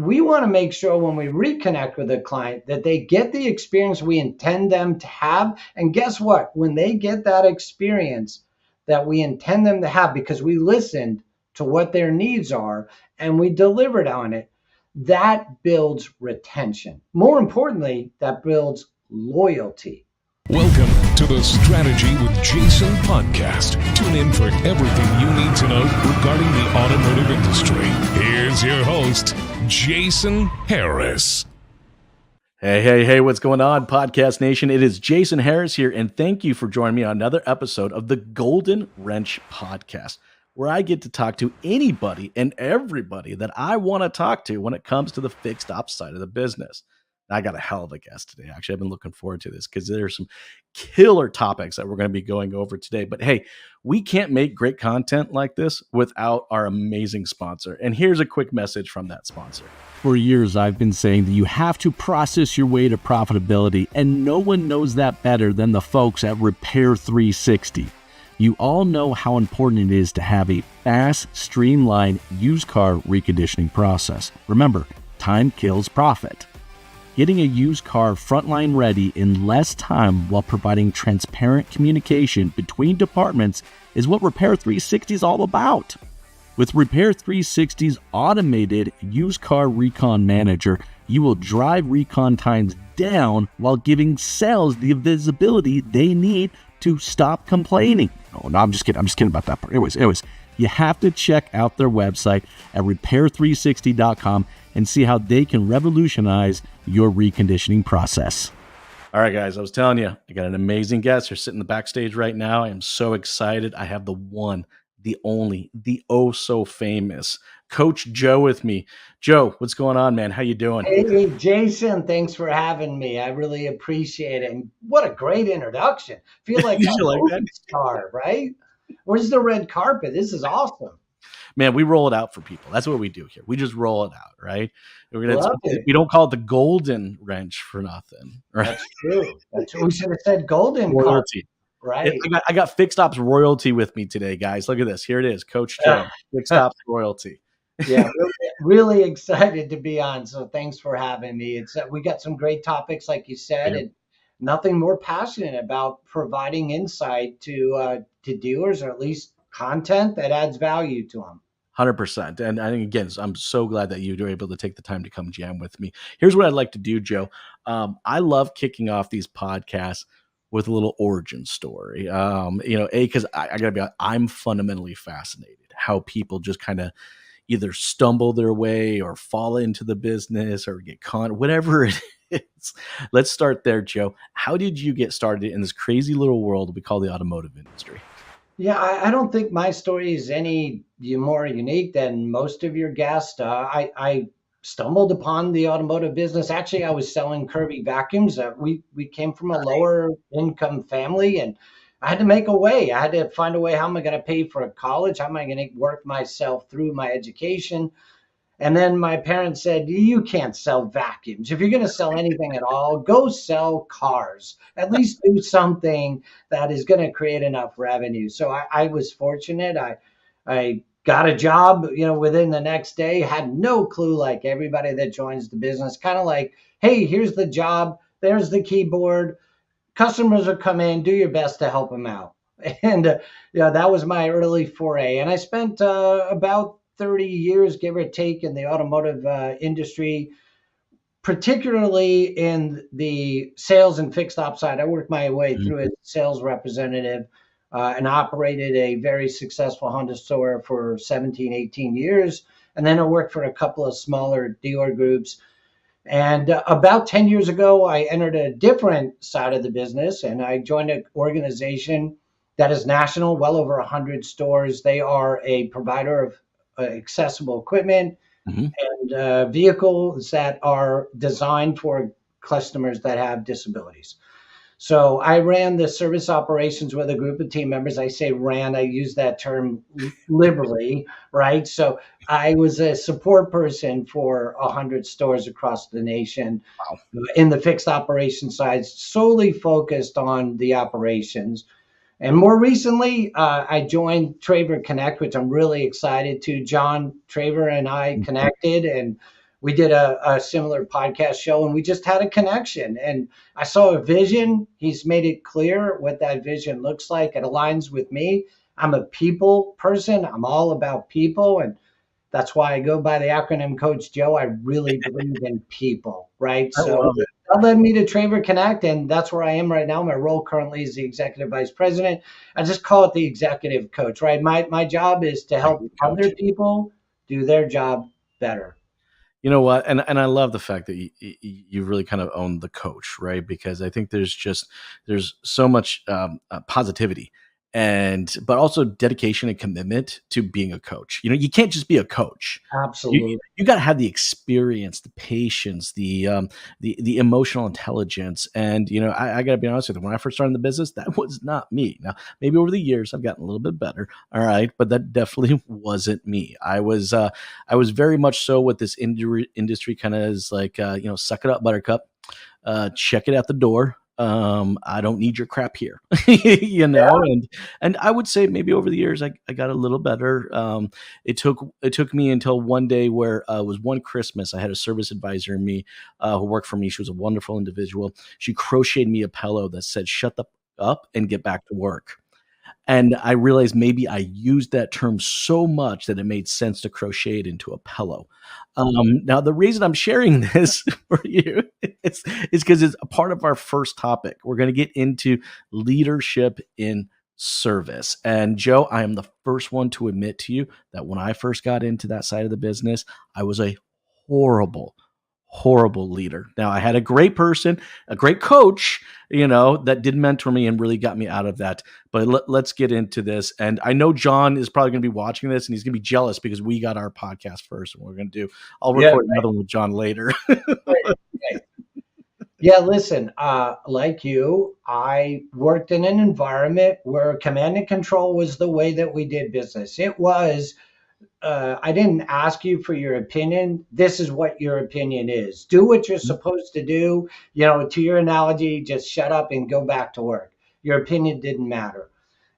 we want to make sure when we reconnect with a client that they get the experience we intend them to have. And guess what? When they get that experience that we intend them to have, because we listened to what their needs are and we delivered on it, that builds retention. More importantly, that builds loyalty. Welcome to the Strategy with Jason podcast. Tune in for everything you need to know regarding the automotive industry. Here's your host, Jason Harris. Hey, what's going on, Podcast Nation? It is Jason Harris here, and thank you for joining me on another episode of the Golden Wrench Podcast, where I get to talk to anybody and everybody that I want to talk to when it comes to the fixed ops side of the business. I got a hell of a guest today. Actually, I've been looking forward to this because there's some killer topics that we're going to be going over today. But hey, we can't make great content like this without our amazing sponsor. And here's a quick message from that sponsor. For years, I've been saying that you have to process your way to profitability, and no one knows that better than the folks at Repair 360. You all know how important it is to have a fast, streamlined used car reconditioning process. Remember, time kills profit. Getting a used car frontline ready in less time while providing transparent communication between departments is what Repair 360 is all about. With Repair 360's automated used car recon manager, you will drive recon times down while giving sales the visibility they need to stop complaining. Oh, no, I'm just kidding. I'm just kidding about that part. Anyways, you have to check out their website at repair360.com and see how they can revolutionize your reconditioning process. All right, guys, I was telling you, I got an amazing guest. They're sitting in the backstage right now. I am so excited. I have the one, the only, the oh so famous Coach Joe with me. Joe, what's going on, man? How you doing? Hey, Jason, thanks for having me. I really appreciate it. And what a great introduction. Feel like a movie star, right? Where's the red carpet? This is awesome. Man, we roll it out for people. That's what we do here. We just roll it out, right? We don't call it the golden wrench for nothing, right? That's true. We should have said golden royalty, carpet, right? I got Fixed Ops royalty with me today, guys. Look at this. Here it is, Coach Joe, Fixed Ops royalty. Yeah, really excited to be on. So thanks for having me. We got some great topics, like you said, and nothing more passionate about providing insight to dealers, or at least content that adds value to them. 100%. And I think, again, I'm so glad that you were able to take the time to come jam with me. Here's what I'd like to do, Joe. I love kicking off these podcasts with a little origin story. Because I got to be honest, I'm fundamentally fascinated how people just kind of either stumble their way or fall into the business or get caught, whatever it is. Let's start there, Joe. How did you get started in this crazy little world we call the automotive industry? Yeah, I don't think my story is any more unique than most of your guests. I stumbled upon the automotive business. Actually, I was selling Kirby vacuums. We came from a lower income family, and I had to make a way. I had to find a way. How am I going to pay for a college? How am I going to work myself through my education? And then my parents said, you can't sell vacuums. If you're going to sell anything at all, go sell cars. At least do something that is going to create enough revenue. So I was fortunate. I got a job, within the next day, had no clue, like everybody that joins the business, kind of like, hey, here's the job. There's the keyboard. Customers will come in, do your best to help them out. And that was my early foray. And I spent about 30 years, give or take, in the automotive industry, particularly in the sales and fixed ops side. I worked my way through as a sales representative and operated a very successful Honda store for 17, 18 years. And then I worked for a couple of smaller dealer groups. And about 10 years ago, I entered a different side of the business, and I joined an organization that is national, well over 100 stores. They are a provider of accessible equipment and vehicles that are designed for customers that have disabilities. So I ran the service operations with a group of team members. I say ran, I use that term liberally, right? So I was a support person for 100 stores across the nation. Wow. In the fixed operations side, solely focused on the operations. And more recently, I joined Traver Connect, which I'm really excited to. John Traver and I connected, and we did a similar podcast show, and we just had a connection. And I saw a vision. He's made it clear what that vision looks like. It aligns with me. I'm a people person. I'm all about people. And that's why I go by the acronym Coach Joe. I really believe in people, right? I So love it. that led me to Traver Connect, and that's where I am right now. My role currently is the executive vice president. I just call it the executive coach, right? My job is to help Coach. other people do their job better. You know what? And I love the fact that you really kind of own the coach, right? Because I think there's so much positivity and but also dedication and commitment to being a coach. You know, you can't just be a coach. Absolutely. You got to have the experience, the patience, the emotional intelligence, and you know, I got to be honest with you. When I first started in the business, that was not me. Now, maybe over the years, I've gotten a little bit better. All right, but that definitely wasn't me. I was very much so what this industry kind of is like. You know, suck it up, Buttercup. Check it at the door. I don't need your crap here, you know. Yeah. And I would say maybe over the years I got a little better. It took me until one day where it was one Christmas. I had a service advisor in me who worked for me. She was a wonderful individual. She crocheted me a pillow that said "Shut the up and get back to work." And I realized maybe I used that term so much that it made sense to crochet it into a pillow. Now, the reason I'm sharing this for you is because it's a part of our first topic. We're going to get into leadership in service. And Joe, I am the first one to admit to you that when I first got into that side of the business, I was a horrible, horrible leader. Now, I had a great person, a great coach, you know, that did mentor me and really got me out of that. But let's get into this. And I know John is probably going to be watching this and he's going to be jealous because we got our podcast first. And we're going to do, I'll Yeah. record another one with John later. Right. Yeah, listen, like you, I worked in an environment where command and control was the way that we did business. It was, I didn't ask you for your opinion. This is what your opinion is. Do what you're supposed to do. You know, to your analogy, just shut up and go back to work. Your opinion didn't matter.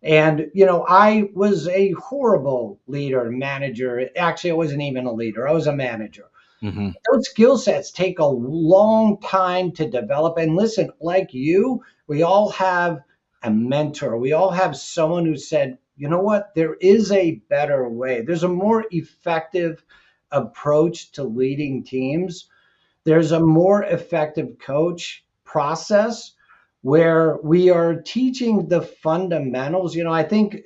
And, you know, I was a horrible leader, manager. Actually, I wasn't even a leader, I was a manager. Mhm. Those skill sets take a long time to develop. And listen, like you, we all have a mentor. We all have someone who said, you know what, there is a better way. There's a more effective approach to leading teams. There's a more effective coach process where we are teaching the fundamentals. You know, I think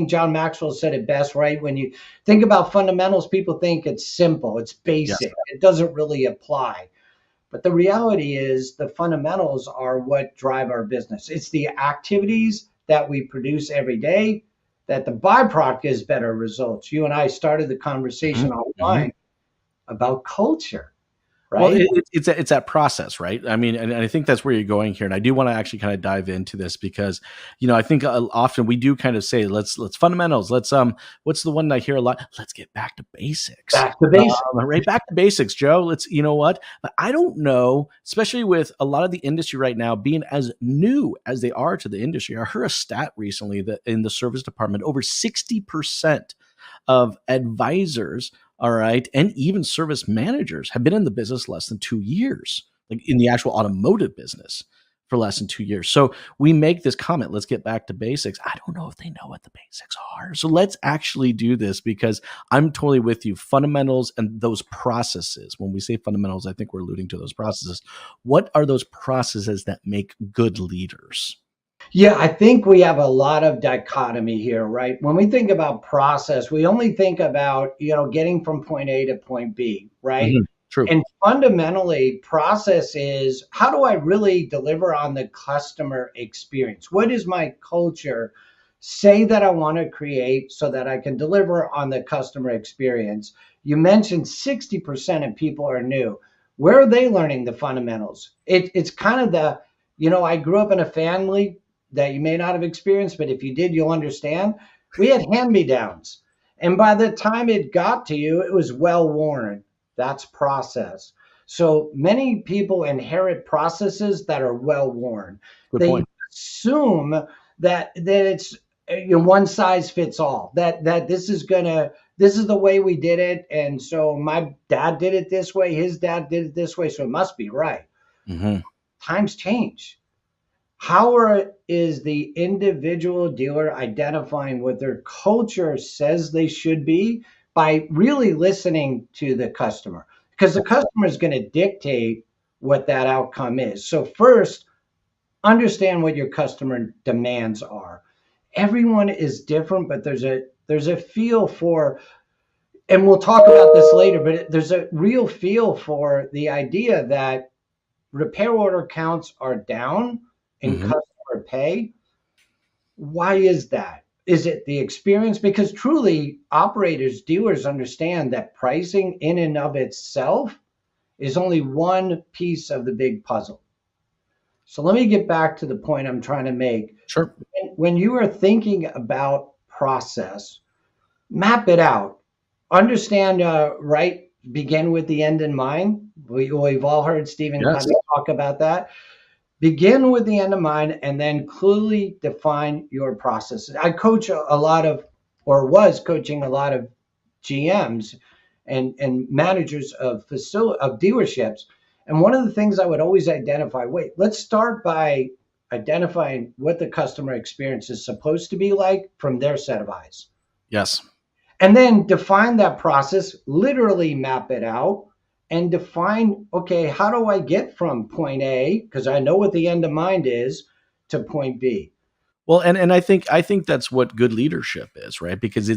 John Maxwell said it best, right? When you think about fundamentals, people think it's simple, it's Yes. basic, it doesn't really apply. But the reality is the fundamentals are what drive our business. It's the activities that we produce every day that the byproduct is better results. You and I started the conversation Mhm. online about culture, Well, right? it's that process, right? I mean, and I think that's where you're going here. And I do want to actually kind of dive into this because, you know, I think often we do kind of say, let's fundamentals. Let's what's the one that I hear a lot? Let's get back to basics. Back to basics. Right back to basics, Joe. Let's, you know what? But I don't know, especially with a lot of the industry right now being as new as they are to the industry. I heard a stat recently that in the service department, over 60% of advisors, all right, and even service managers have been in the business less than 2 years, like in the actual automotive business for less than 2 years. So we make this comment, let's get back to basics. I don't know if they know what the basics are. So let's actually do this because I'm totally with you. Fundamentals and those processes. When we say fundamentals, I think we're alluding to those processes. What are those processes that make good leaders? Yeah, I think we have a lot of dichotomy here, right? When we think about process, we only think about, you know, getting from point A to point B, right? Mhm. True. And fundamentally, process is how do I really deliver on the customer experience? What is my culture say that I want to create so that I can deliver on the customer experience? You mentioned 60% of people are new. Where are they learning the fundamentals? It's kind of the, you know, I grew up in a family that you may not have experienced, but if you did, you'll understand. We had hand-me-downs. And by the time it got to you, it was well worn. That's process. So many people inherit processes that are well worn. Good They point. assume that it's one size fits all, that this is the way we did it. And so my dad did it this way, his dad did it this way, so it must be right. Mm-hmm. Times change. Is the individual dealer identifying what their culture says they should be by really listening to the customer? Because the customer is going to dictate what that outcome is. So first, understand what your customer demands are. Everyone is different, but there's a feel for, and we'll talk about this later, but there's a real feel for the idea that repair order counts are down in Mm-hmm. customer pay. Why is that? Is it the experience? Because truly, operators, dealers understand that pricing in and of itself is only one piece of the big puzzle. So let me get back to the point I'm trying to make. Sure. When you are thinking about process, map it out. Understand, right? Begin with the end in mind. We've all heard Stephen Yes. Covey talk about that. Begin with the end in mind and then clearly define your processes. I coach a lot of, or was coaching a lot of GMs and managers of dealerships. And one of the things I would always identify, wait, let's start by identifying what the customer experience is supposed to be like from their set of eyes. Yes. And then define that process, literally map it out and define, okay, how do I get from point A, because I know what the end of mind is, to point B? Well, and I think that's what good leadership is, right? Because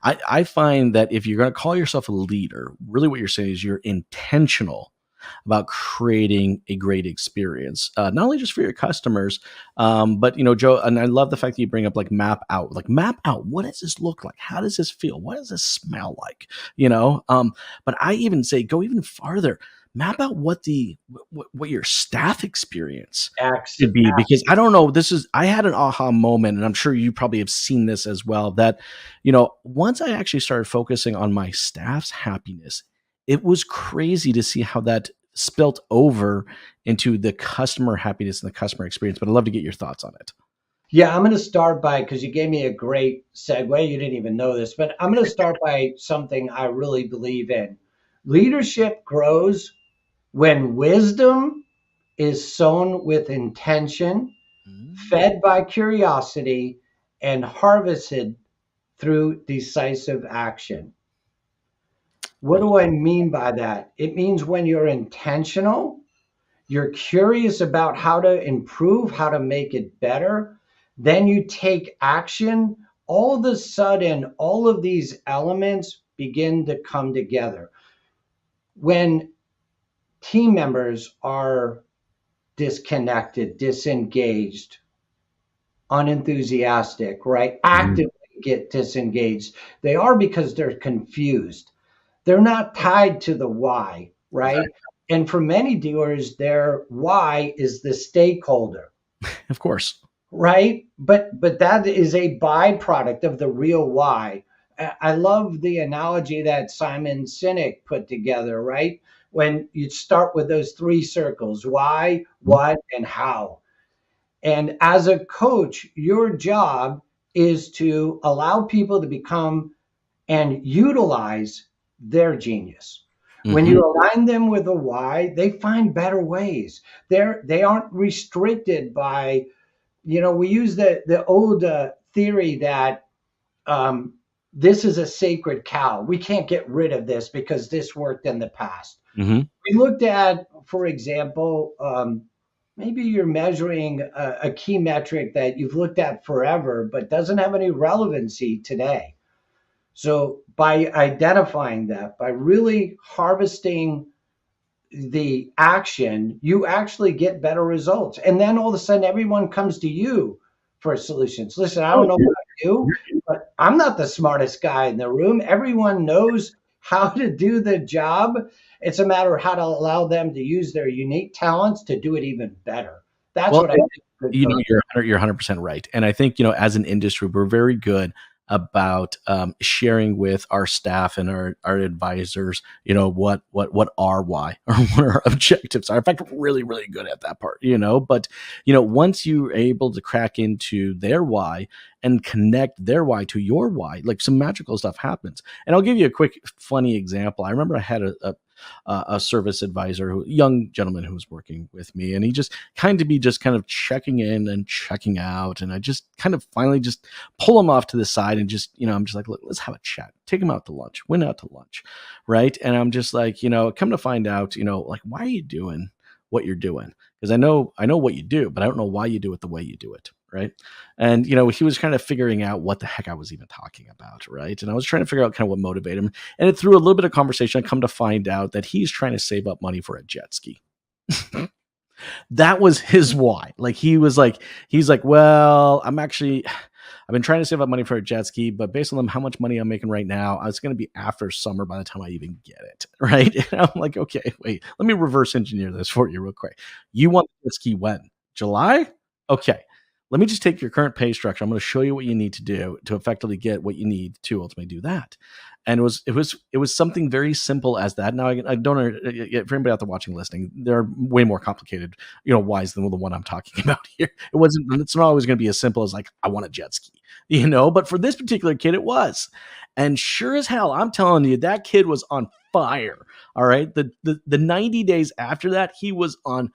I find that if you're going to call yourself a leader, really what you're saying is you're intentional about creating a great experience, not only just for your customers, but Joe, and I love the fact that you bring up map out. What does this look like? How does this feel? What does this smell like? But I even say go even farther. Map out what your staff experience should be, because I don't know. I had an aha moment, and I'm sure you probably have seen this as well. That once I actually started focusing on my staff's happiness, it was crazy to see how that spilt over into the customer happiness and the customer experience. But I'd love to get your thoughts on it. Yeah, I'm going to start by, because you gave me a great segue. You didn't even know this, but I'm going to start by something I really believe in. Leadership grows when wisdom is sown with intention, fed by curiosity, and harvested through decisive action. What do I mean by that? It means when you're intentional, you're curious about how to improve, how to make it better, then you take action. All of a sudden, all of these elements begin to come together. When team members are disconnected, disengaged, unenthusiastic, right? Actively get disengaged, they are because they're confused. They're not tied to the why, right? Exactly. And for many dealers, their why is the stakeholder. Of course. Right? But that is a byproduct of the real why. I love the analogy that Simon Sinek put together, right? When you start with those three circles: why, what, and how. And as a coach, your job is to allow people to become and utilize their genius. When you align them with a why, they find better ways. They aren't restricted by, we use the old theory that this is a sacred cow. We can't get rid of this because this worked in the past. We looked at, for example, maybe you're measuring a key metric that you've looked at forever, but doesn't have any relevancy today. So by identifying that, by really harvesting the action, you actually get better results. And then all of a sudden, everyone comes to you for solutions. Listen, I don't know about you, but I'm not the smartest guy in the room. Everyone knows how to do the job. It's a matter of how to allow them to use their unique talents to do it even better. That's what I think. You're 100% right. And I think, as an industry, we're very good about sharing with our staff and our advisors, what our why or what our objectives are. In fact, we're really, really good at that part, but, once you're able to crack into their why and connect their why to your why, like some magical stuff happens. And I'll give you a quick, funny example. I remember I had a service advisor, young gentleman who was working with me, and he just kind of checking in and checking out, and I just kind of finally just pull him off to the side and just, I'm just like, look, let's have a chat. Take him out to lunch. Went out to lunch, right? And I'm just like, come to find out, like, why are you doing what you're doing? Because I know what you do, but I don't know why you do it the way you do it. Right. And, he was kind of figuring out what the heck I was even talking about. Right. And I was trying to figure out kind of what motivated him. And it through a little bit of conversation, I come to find out that he's trying to save up money for a jet ski. That was his why. Like, he's like, well, I've been trying to save up money for a jet ski, but based on how much money I'm making right now, it's going to be after summer by the time I even get it. Right. And I'm like, okay, wait, let me reverse engineer this for you real quick. You want the jet ski when? July? Okay. Let me just take your current pay structure. I'm going to show you what you need to do to effectively get what you need to ultimately do that. And it was something very simple as that. Now, I don't know, for anybody out there watching, listening, there are way more complicated, whys than the one I'm talking about here. It's not always going to be as simple as like, I want a jet ski, but for this particular kid, it was. And sure as hell, I'm telling you, that kid was on fire. All right. The 90 days after that, he was on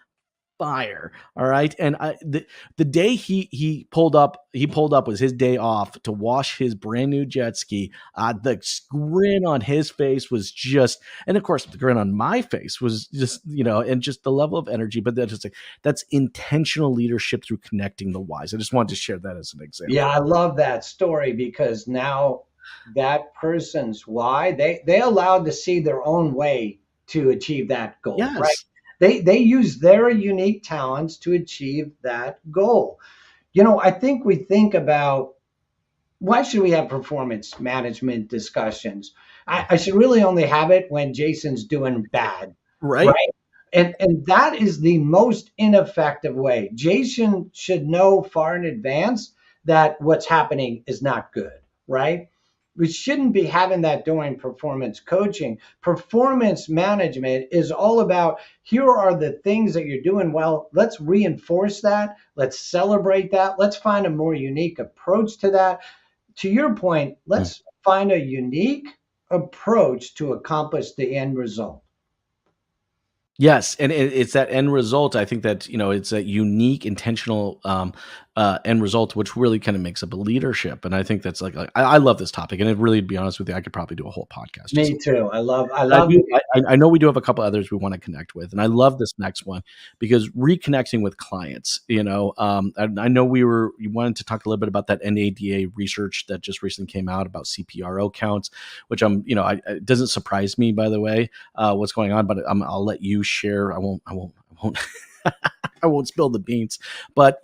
fire. All right. And the day he pulled up was his day off to wash his brand new jet ski. The grin on his face was just, and of course the grin on my face was just, and just the level of energy, but that's intentional leadership through connecting the whys. I just wanted to share that as an example. Yeah. I love that story because now that person's why they allowed to see their own way to achieve that goal. Yes. Right. They use their unique talents to achieve that goal. I think we think about, why should we have performance management discussions? I should really only have it when Jason's doing bad. Right. And that is the most ineffective way. Jason should know far in advance that what's happening is not good. Right. We shouldn't be having that during performance coaching. Performance management is all about, here are the things that you're doing well. Let's reinforce that. Let's celebrate that. Let's find a more unique approach to that. To your point, let's find a unique approach to accomplish the end result. Yes, and it's that end result. I think that it's a unique, intentional end result, which really kind of makes up a leadership. And I think that's like I love this topic, and it really, to be honest with you, I could probably do a whole podcast. Me too. I love. I know we do have a couple others we want to connect with, and I love this next one because reconnecting with clients. I know you wanted to talk a little bit about that NADA research that just recently came out about CPRO counts, which it doesn't surprise me, by the way, what's going on, but I'll let you share. I won't I won't spill the beans, but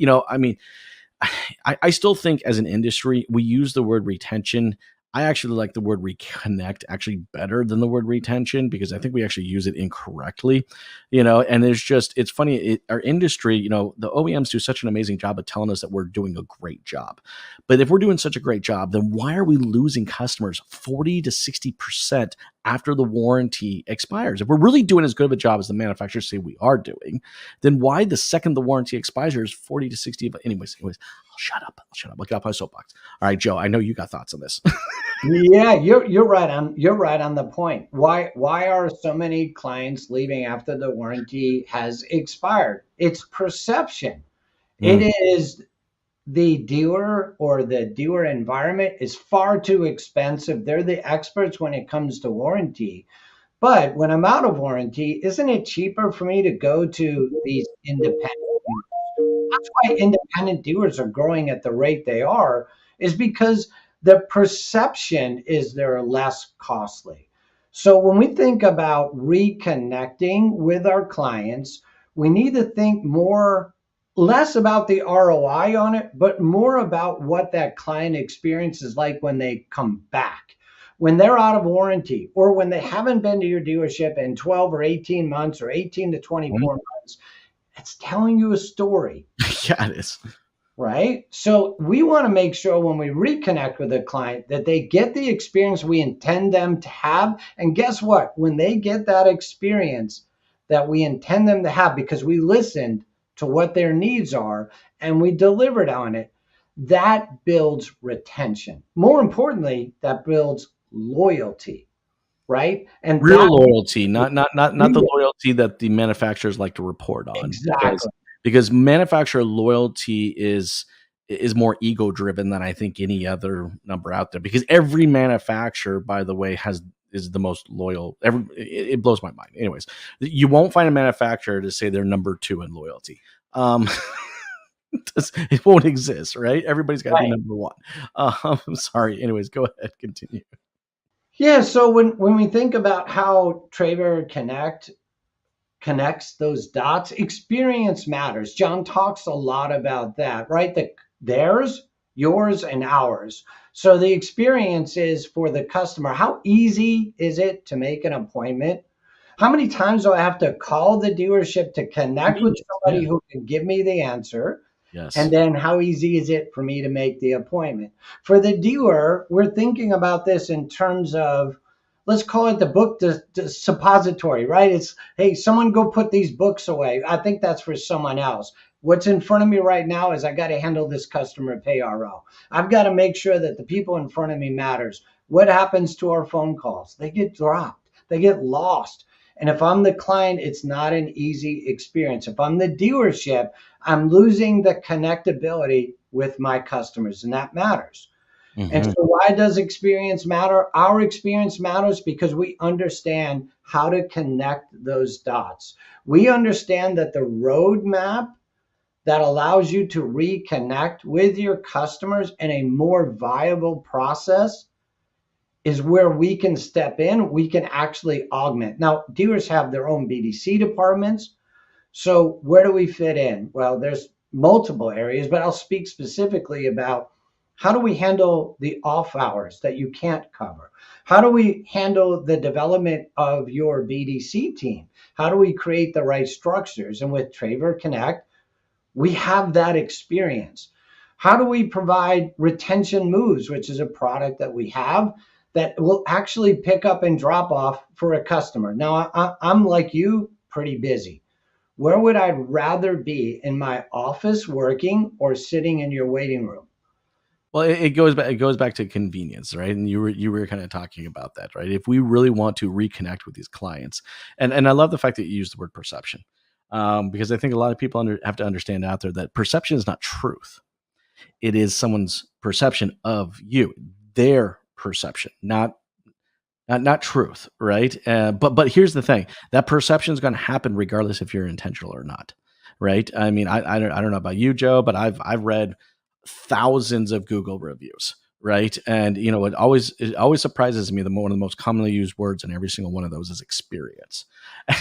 I still think as an industry, we use the word retention. I actually like the word reconnect actually better than the word retention because I think we actually use it incorrectly, and it's funny, our industry, the OEMs do such an amazing job of telling us that we're doing a great job. But if we're doing such a great job, then why are we losing customers 40 to 60% after the warranty expires? If we're really doing as good of a job as the manufacturers say we are doing, then why the second the warranty expires 40 to 60? Anyways, I'll shut up. I'll get off my soapbox. All right, Joe, I know you got thoughts on this. Yeah, you're right on the point. Why are so many clients leaving after the warranty has expired? It's perception. It is the dealer or the dealer environment is far too expensive. They're the experts when it comes to warranty. But when I'm out of warranty, isn't it cheaper for me to go to these independent dealers? That's why independent dealers are growing at the rate they are, is because the perception is they're less costly. So when we think about reconnecting with our clients, we need to think less about the ROI on it, but more about what that client experience is like when they come back, when they're out of warranty, or when they haven't been to your dealership in 12 or 18 months or 18 to 24 months. It's telling you a story. Yeah, it is. right? So we want to make sure when we reconnect with a client that they get the experience we intend them to have. And guess what? When they get that experience that we intend them to have, because we listened to what their needs are and we delivered on it, that builds retention. More importantly, that builds loyalty, right? And Real that loyalty, not the real, loyalty that the manufacturers like to report on, exactly because manufacturer loyalty is more ego driven than I think any other number out there. Because every manufacturer, by the way, is the most loyal. It blows my mind. Anyways, you won't find a manufacturer to say they're number 2 in loyalty. It won't exist, right? Everybody's got to be right. number 1. Sorry. Anyways, go ahead, continue. Yeah, so when we think about how Traver Connect connects those dots, experience matters. John talks a lot about that, right? Theirs, yours, and ours. So the experience is for the customer. How easy is it to make an appointment? How many times do I have to call the dealership to connect with Convenience. Yeah. somebody who can give me the answer? And Yes. then how easy is it for me to make the appointment? For the dealer, we're thinking about this in terms of, let's call it the book suppository, right? It's, hey, someone go put these books away. I think that's for someone else. What's in front of me right now is I got to handle this customer pay RO. I've got to make sure that the people in front of me matters. What happens to our phone calls? They get dropped. They get lost. And if I'm the client, it's not an easy experience. If I'm the dealership, I'm losing the connectability with my customers, and that matters. And Mm-hmm. so, why does experience matter? Our experience matters because we understand how to connect those dots. We understand that the roadmap that allows you to reconnect with your customers in a more viable process is where we can step in. We can actually augment. Now, dealers have their own BDC departments. So where do we fit in? Well, there's multiple areas, but I'll speak specifically about how do we handle the off hours that you can't cover? How do we handle the development of your BDC team? How do we create the right structures? And with Traver Connect, we have that experience. How do we provide retention moves, which is a product that we have that will actually pick up and drop off for a customer? Now, I'm like you, pretty busy. Where would I rather be, in my office working or sitting in your waiting room? Well, it goes back to convenience, right? And you were kind of talking about that, right? If we really want to reconnect with these clients, and I love the fact that you use the word perception, because I think a lot of people have to understand out there that perception is not truth. It is someone's perception of you, their perception, not truth, right? But here's the thing: that perception is going to happen regardless if you're intentional or not, right? I mean, I don't know about you, Joe, but I've read thousands of Google reviews, right? And it always surprises me that one of the most commonly used words in every single one of those is experience.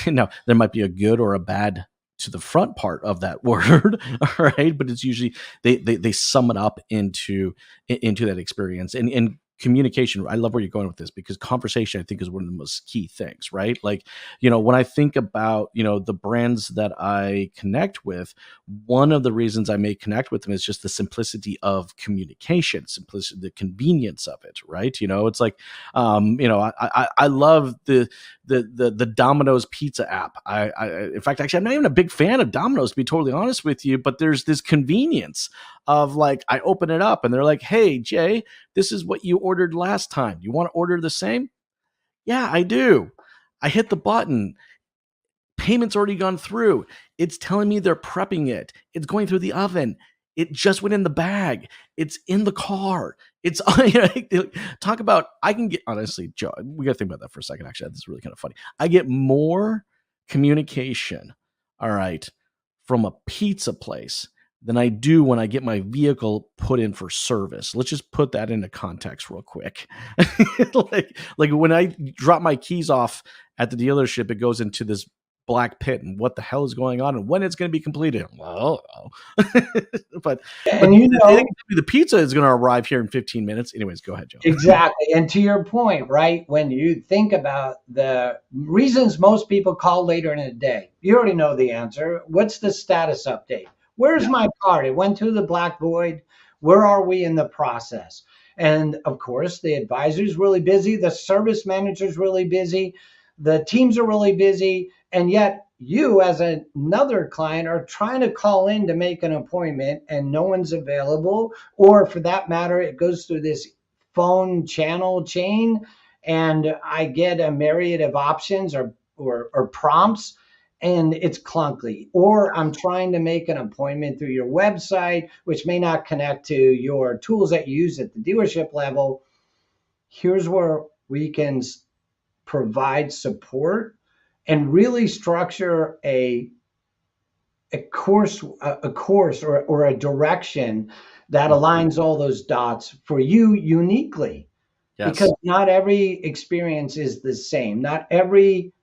Now, there might be a good or a bad to the front part of that word, right? But it's usually they sum it up into that experience and communication. I love where you're going with this because conversation, I think, is one of the most key things, right? Like, when I think about, the brands that I connect with, one of the reasons I may connect with them is just the simplicity of communication, simplicity, the convenience of it, right? It's like, I love the Domino's pizza app. In fact, actually, I'm not even a big fan of Domino's, to be totally honest with you, but there's this convenience of, like, I open it up and they're like, hey, Jay, this is what you ordered last time. You want to order the same? Yeah, I do. I hit the button. Payment's already gone through. It's telling me they're prepping it. It's going through the oven. It just went in the bag. It's in the car. It's talk about, I can get, honestly, Joe, we got to think about that for a second. Actually, this is really kind of funny. I get more communication, all right, from a pizza place than I do when I get my vehicle put in for service. Let's just put that into context real quick. like when I drop my keys off at the dealership, it goes into this black pit, and what the hell is going on and when it's going to be completed. Well, but And the pizza is going to arrive here in 15 minutes. Anyways, go ahead, Joe. exactly. And to your point, right? When you think about the reasons most people call later in the day, you already know the answer. What's the status update? Where's my card? It went through the black void. Where are we in the process? And of course, the advisor's really busy, the service manager's really busy, the teams are really busy, and yet you as another client are trying to call in to make an appointment and no one's available, or for that matter, it goes through this phone channel chain and I get a myriad of options or prompts and it's clunky. Or I'm trying to make an appointment through your website, which may not connect to your tools that you use at the dealership level. Here's where we can provide support and really structure a course or a direction that aligns all those dots for you uniquely, Yes. because not every experience is the same. Not every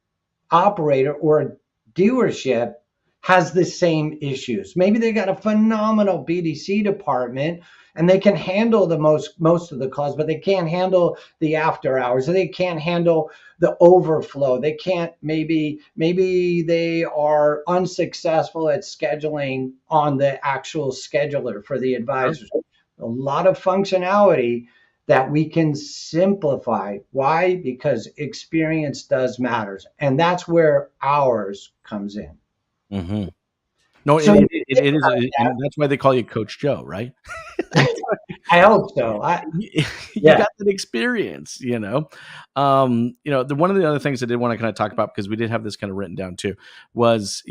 operator or dealership has the same issues. Maybe they got a phenomenal BDC department and they can handle the most of the calls, but they can't handle the after hours, or they can't handle the overflow. They can't, maybe they are unsuccessful at scheduling on the actual scheduler for the Sure. advisors. A lot of functionality that we can simplify. Why? Because experience does matters. And that's where ours comes in. Mm-hmm. No, So it is, and that's why they call you Coach Joe, right? I hope so. You Yeah. got that experience, the one of the other things I did want to kind of talk about, because we did have this kind of written down too, was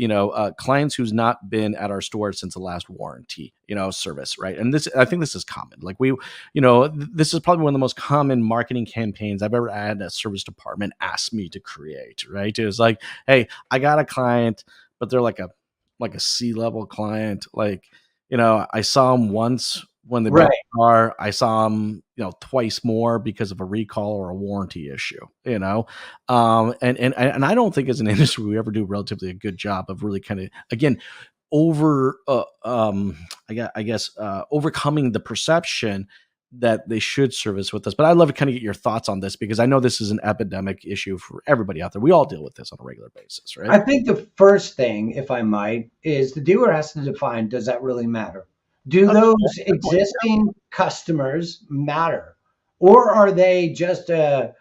clients who's not been at our store since the last warranty service, right? And I think this is common. Like this is probably one of the most common marketing campaigns I've ever had a service department ask me to create, right? It was like, hey, I got a client, but they're like a C-level client. Like, I saw them once when they bought Right. the car. I saw them, twice more because of a recall or a warranty issue, and I don't think as an industry we ever do relatively a good job of really kind of, again, overcoming the perception that they should service with us. But I'd love to kind of get your thoughts on this, because I know this is an epidemic issue for everybody out there. We all deal with this on a regular basis, right? I think the first thing, if I might, is the dealer has to define, does that really matter? Do Okay. those existing customers matter? Or are they just a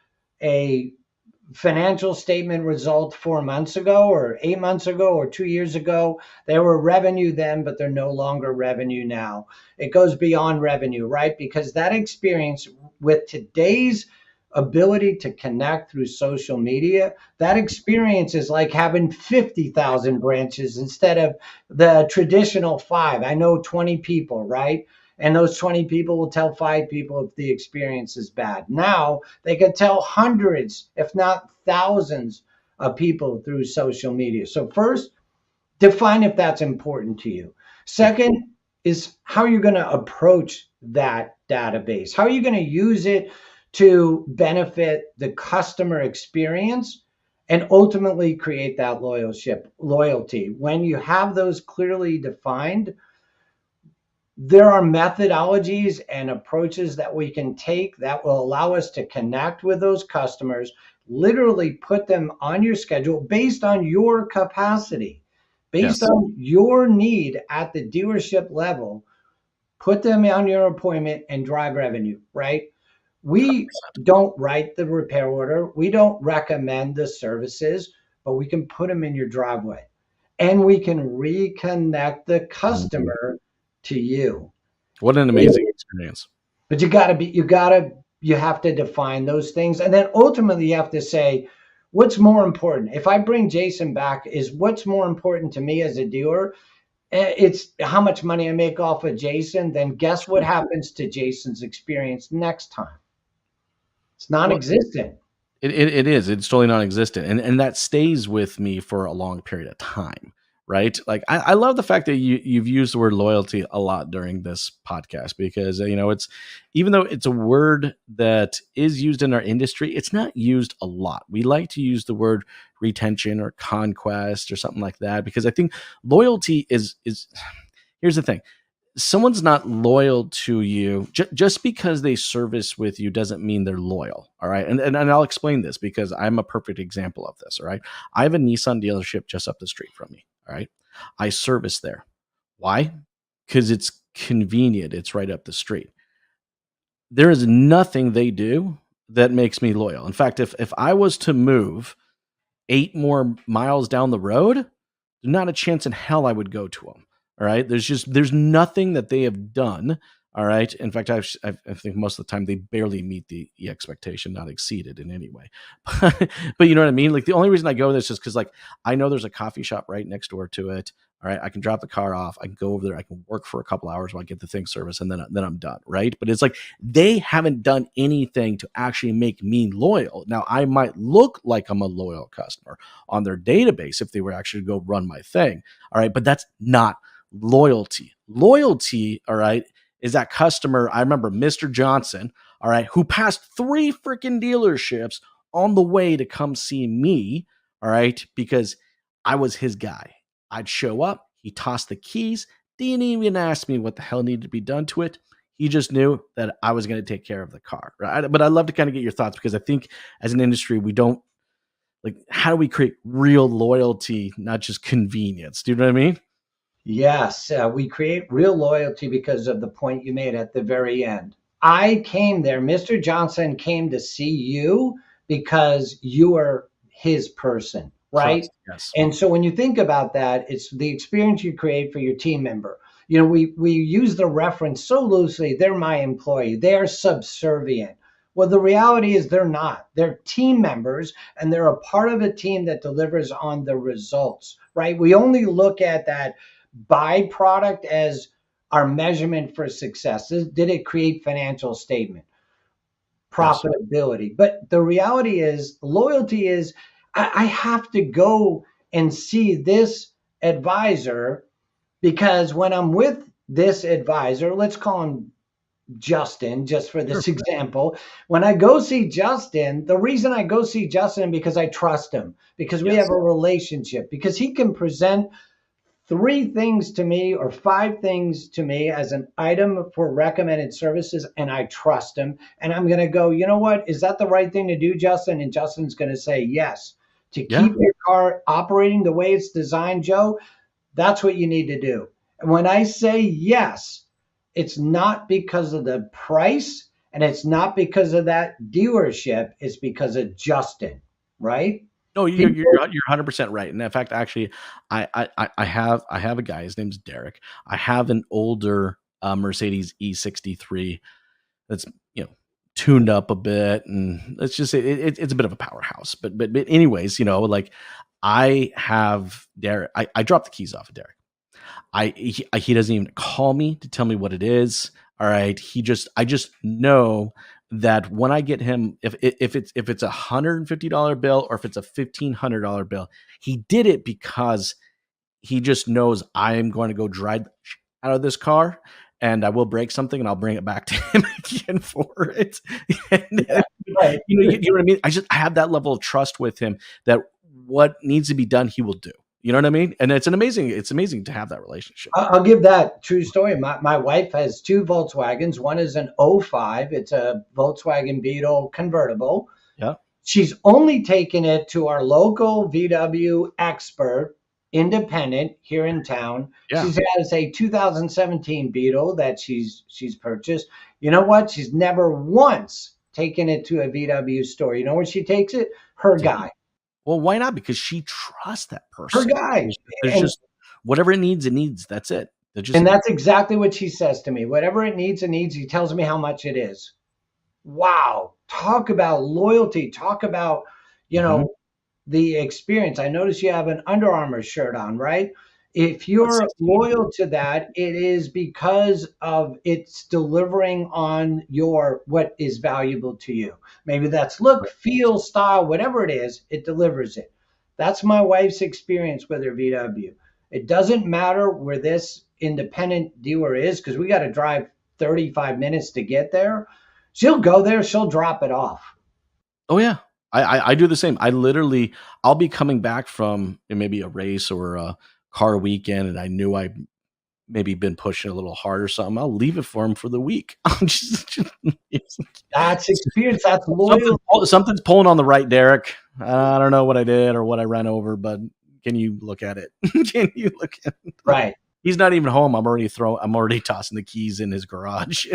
financial statement result 4 months ago or 8 months ago or 2 years ago? They were revenue then, but they're no longer revenue now. It goes beyond revenue, right? Because that experience with today's ability to connect through social media, that experience is like having 50,000 branches instead of the traditional five. I know 20 people, right? And those 20 people will tell 5 people if the experience is bad. Now they can tell hundreds, if not thousands, of people through social media. So first, define if that's important to you. Second is how you're going to approach that database. How are you going to use it to benefit the customer experience and ultimately create that loyalty? When you have those clearly defined, there are methodologies and approaches that we can take that will allow us to connect with those customers, literally put them on your schedule based on your capacity, based Yes. on your need at the dealership level, put them on your appointment and drive revenue, right? We don't write the repair order. We don't recommend the services, but we can put them in your driveway and we can reconnect the customer to you. What an amazing experience. But you have to define those things. And then ultimately you have to say, what's more important? If I bring Jason back, is what's more important to me as a dealer? It's how much money I make off of Jason. Then guess what happens to Jason's experience next time? It's non-existent. It is. It's totally non-existent, and that stays with me for a long period of time, right? Like I love the fact that you've used the word loyalty a lot during this podcast, because it's, even though it's a word that is used in our industry, it's not used a lot. We like to use the word retention or conquest or something like that, because I think loyalty is here's the thing. Someone's not loyal to you just because they service with you doesn't mean they're loyal. All right. And I'll explain this because I'm a perfect example of this. All right. I have a Nissan dealership just up the street from me. All right. I service there. Why? Because it's convenient. It's right up the street. There is nothing they do that makes me loyal. In fact, if I was to move 8 more miles down the road, there's not a chance in hell I would go to them. All right. There's nothing that they have done. All right. In fact, I think most of the time they barely meet the expectation, not exceeded in any way. But you know what I mean? Like the only reason I go there is just because like I know there's a coffee shop right next door to it. All right. I can drop the car off. I can go over there. I can work for a couple hours while I get the thing service and then I'm done. Right. But it's like they haven't done anything to actually make me loyal. Now, I might look like I'm a loyal customer on their database if they were actually to go run my thing. All right. But that's not loyalty. Loyalty, all right, is that customer. I remember Mr. Johnson, all right, who passed 3 freaking dealerships on the way to come see me, all right, because I was his guy. I'd show up, he tossed the keys, didn't even ask me what the hell needed to be done to it. He just knew that I was going to take care of the car, right? But I'd love to kind of get your thoughts because I think as an industry, we don't like, how do we create real loyalty, not just convenience? Do you know what I mean? Yes, we create real loyalty because of the point you made at the very end. I came there, Mr. Johnson came to see you because you are his person, right? Trust. Yes. And so when you think about that, it's the experience you create for your team member. You know, we use the reference so loosely, they're my employee, they're subservient. Well, the reality is they're not. They're team members and they're a part of a team that delivers on the results, right? We only look at that byproduct as our measurement for success. Did it create financial statement, Yes. profitability? But the reality is, loyalty is I have to go and see this advisor because when I'm with this advisor, let's call him Justin, just for Sure. this example. When I go see Justin, the reason I go see Justin because I trust him, because we have Yes. a relationship, because he can present 3 things to me or 5 things to me as an item for recommended services, and I trust him. And I'm going to go, you know what? Is that the right thing to do, Justin? And Justin's going to say yes. To Yeah. keep your car operating the way it's designed, Joe, that's what you need to do. And when I say yes, it's not because of the price and it's not because of that dealership. It's because of Justin, right? No, People, you're 100% right. And in fact, actually, I have a guy. His name's Derek. I have an older Mercedes E63 that's tuned up a bit, and let's just say it's a bit of a powerhouse. But anyways, like I have Derek. I dropped the keys off of Derek. He doesn't even call me to tell me what it is. All right. I just know that when I get him, if it's $150 bill or if it's a $1,500 bill, he did it because he just knows I am going to go drive out of this car and I will break something and I'll bring it back to him again for it. And, yeah, right. you know what I mean? I have that level of trust with him that what needs to be done, he will do. You know what I mean? And it's amazing to have that relationship. I'll give that true story. My wife has 2 Volkswagens. One is an '05. It's a Volkswagen Beetle convertible. Yeah. She's only taken it to our local VW expert, independent here in town. Yeah. She has a 2017 Beetle that she's purchased. You know what? She's never once taken it to a VW store. You know where she takes it? Her guy. Well, why not? Because she trusts that Her person. guy. There's And just whatever it needs, it needs. That's it. And that's exactly what she says to me. Whatever it needs, it needs. He tells me how much it is. Wow. Talk about loyalty. Talk about, you know, the experience. I notice you have an Under Armour shirt on, right? If you're loyal to that, it is because of it's delivering on what is valuable to you. Maybe that's look, feel, style, whatever it is, it delivers it. That's my wife's experience with her VW. It doesn't matter where this independent dealer is because we got to drive 35 minutes to get there. She'll go there, she'll drop it off. Oh yeah. I do the same. I'll be coming back from maybe a race or a car weekend and I knew I maybe been pushing a little hard or something. I'll leave it for him for the week. That's experience. That's loyal. Something's pulling on the right, Derek. I don't know what I did or what I ran over, but can you look at it? Can you look at it? Right. He's not even home. I'm already tossing the keys in his garage.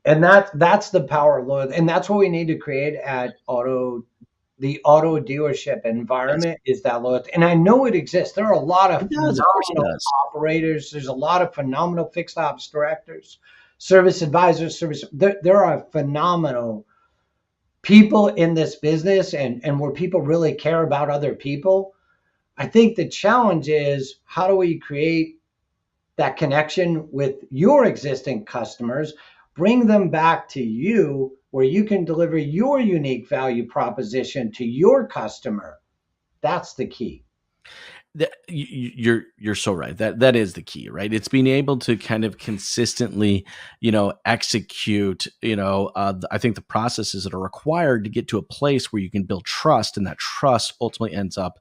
And that's the power of loyalty. And that's what we need to create at the auto dealership environment, is that loyalty. And I know it exists. There are a lot of phenomenal operators. There's a lot of phenomenal fixed ops directors, service advisors, there are phenomenal people in this business, and where people really care about other people. I think the challenge is, how do we create that connection with your existing customers, bring them back to you where you can deliver your unique value proposition to your customer? That's the key. You're so right. That is the key, right? It's being able to kind of consistently, execute, I think the processes that are required to get to a place where you can build trust, and that trust ultimately ends up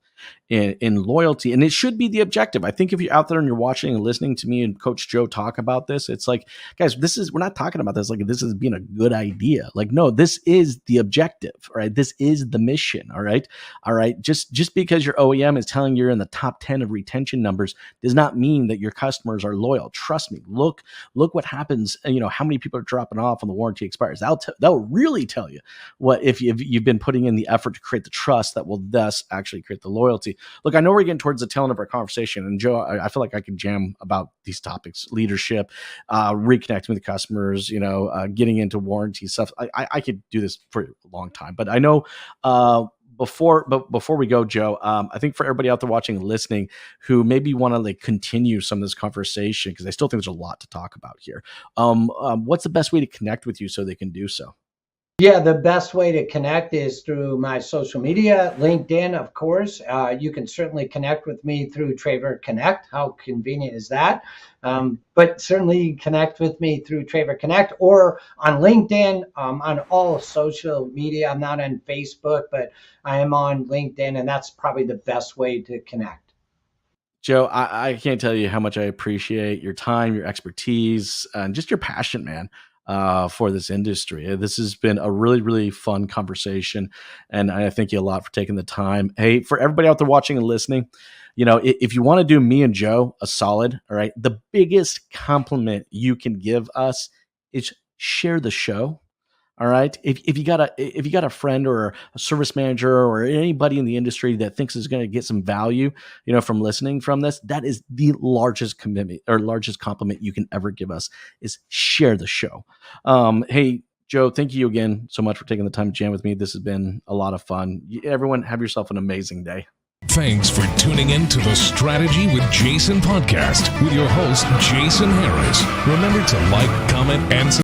in loyalty. And it should be the objective. I think if you're out there and you're watching and listening to me and Coach Joe talk about this, it's like, guys, we're not talking about this like this is being a good idea. Like, no, this is the objective, right? This is the mission. All right. Just because your OEM is telling you're in the top 10 of retention numbers does not mean that your customers are loyal. Trust me. Look what happens. How many people are dropping off when the warranty expires. That'll really tell you what, if you've been putting in the effort to create the trust that will thus actually create the loyalty. Look, I know we're getting towards the tail end of our conversation, and Joe, I feel like I can jam about these topics: leadership, reconnecting with the customers, getting into warranty stuff. I could do this for a long time, but I know before we go, Joe, I think for everybody out there watching and listening who maybe want to continue some of this conversation, because I still think there's a lot to talk about here. What's the best way to connect with you so they can do so? Yeah, the best way to connect is through my social media, LinkedIn, of course. You can certainly connect with me through Traver Connect. How convenient is that? But certainly connect with me through Traver Connect or on LinkedIn, on all social media. I'm not on Facebook, but I am on LinkedIn, and that's probably the best way to connect. Joe, I can't tell you how much I appreciate your time, your expertise, and just your passion, man, for this industry. This has been a really, really fun conversation, and I thank you a lot for taking the time. Hey, for everybody out there watching and listening, if you want to do me and Joe a solid, all right, the biggest compliment you can give us is share the show. All right. If you got a friend or a service manager or anybody in the industry that thinks is going to get some value, from listening from this, that is the largest commitment or largest compliment you can ever give us, is share the show. Hey, Joe, thank you again so much for taking the time to jam with me. This has been a lot of fun. Everyone, have yourself an amazing day. Thanks for tuning in to the Strategy with Jason podcast with your host, Jason Harris. Remember to like, comment, and subscribe.